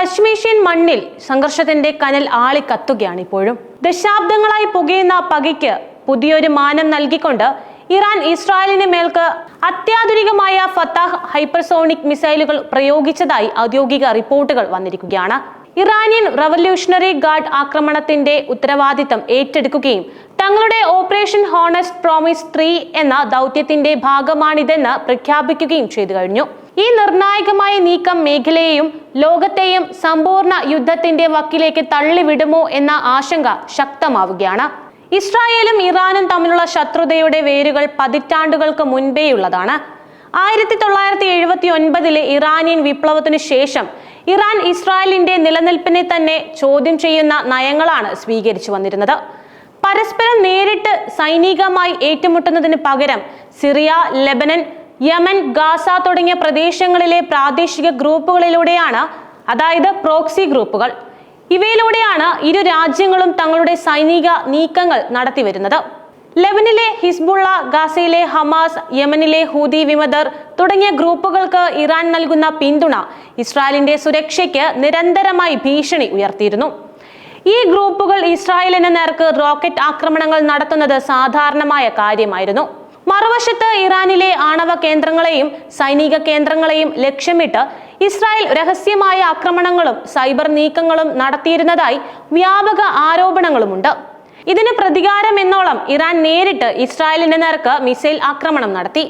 പശ്ചിമേഷ്യൻ മണ്ണിൽ സംഘർഷത്തിന്റെ കനൽ ആളിക്കത്തുകയാണ് ഇപ്പോഴും. ദശാബ്ദങ്ങളായി പുകയുന്ന പകയ്ക്ക് പുതിയൊരു മാനം നൽകിക്കൊണ്ട് ഇറാൻ ഇസ്രായേലിന് മേൽക്ക് അത്യാധുനികമായ ഫത്താഹ് ഹൈപ്പർസോണിക് മിസൈലുകൾ പ്രയോഗിച്ചതായി ഔദ്യോഗിക റിപ്പോർട്ടുകൾ വന്നിരിക്കുകയാണ്. ഇറാനിയൻ റവല്യൂഷണറി ഗാർഡ് ആക്രമണത്തിന്റെ ഉത്തരവാദിത്തം ഏറ്റെടുക്കുകയും തങ്ങളുടെ ഓപ്പറേഷൻ ഹോണസ്റ്റ് പ്രോമിസ് 3 എന്ന ദൗത്യത്തിന്റെ ഭാഗമാണിതെന്ന് പ്രഖ്യാപിക്കുകയും ചെയ്തു കഴിഞ്ഞു. ഈ നിർണായകമായ നീക്കം മേഖലയെയും ലോകത്തെയും സമ്പൂർണ്ണ യുദ്ധത്തിന്റെ വക്കിലേക്ക് തള്ളിവിടുമോ എന്ന ആശങ്ക ശക്തമാവുകയാണ്. ഇസ്രായേലും ഇറാനും തമ്മിലുള്ള ശത്രുതയുടെ വേരുകൾ പതിറ്റാണ്ടുകൾക്ക് മുൻപേയുള്ളതാണ്. 1979 ഇറാനിയൻ വിപ്ലവത്തിനു ശേഷം ഇറാൻ ഇസ്രായേലിന്റെ നിലനിൽപ്പിനെ തന്നെ ചോദ്യം ചെയ്യുന്ന നയങ്ങളാണ് സ്വീകരിച്ചു വന്നിരുന്നത്. പരസ്പരം നേരിട്ട് സൈനികമായി ഏറ്റുമുട്ടുന്നതിന് പകരം സിറിയ, ലെബനൻ, യമൻ, ഗാസ തുടങ്ങിയ പ്രദേശങ്ങളിലെ പ്രാദേശിക ഗ്രൂപ്പുകളിലൂടെയാണ്, അതായത് പ്രോക്സി ഗ്രൂപ്പുകൾ, ഇവയിലൂടെയാണ് ഇരു രാജ്യങ്ങളും തങ്ങളുടെ സൈനിക നീക്കങ്ങൾ നടത്തിവരുന്നത്. ലെബനിലെ ഹിസ്ബുള്ള, ഗാസയിലെ ഹമാസ്, യമനിലെ ഹൂതി വിമതർ തുടങ്ങിയ ഗ്രൂപ്പുകൾക്ക് ഇറാൻ നൽകുന്ന പിന്തുണ ഇസ്രായേലിന്റെ സുരക്ഷയ്ക്ക് നിരന്തരമായി ഭീഷണി ഉയർത്തിയിരുന്നു. ഈ ഗ്രൂപ്പുകൾ ഇസ്രായേലിന് നേർക്ക് റോക്കറ്റ് ആക്രമണങ്ങൾ നടത്തുന്നത് സാധാരണമായ കാര്യമായിരുന്നു. മറുവശത്ത് ഇറാനിലെ ആണവ കേന്ദ്രങ്ങളെയും സൈനിക കേന്ദ്രങ്ങളെയും ലക്ഷ്യമിട്ട് ഇസ്രായേൽ രഹസ്യമായ ആക്രമണങ്ങളും സൈബർ നീക്കങ്ങളും നടത്തിയിരുന്നതായി വ്യാപക ആരോപണങ്ങളുമുണ്ട്. ഇതിന് പ്രതികാരം എന്നോളം ഇറാൻ നേരിട്ട് ഇസ്രായേലിന്റെ നേർക്ക് മിസൈൽ ആക്രമണം നടത്തി.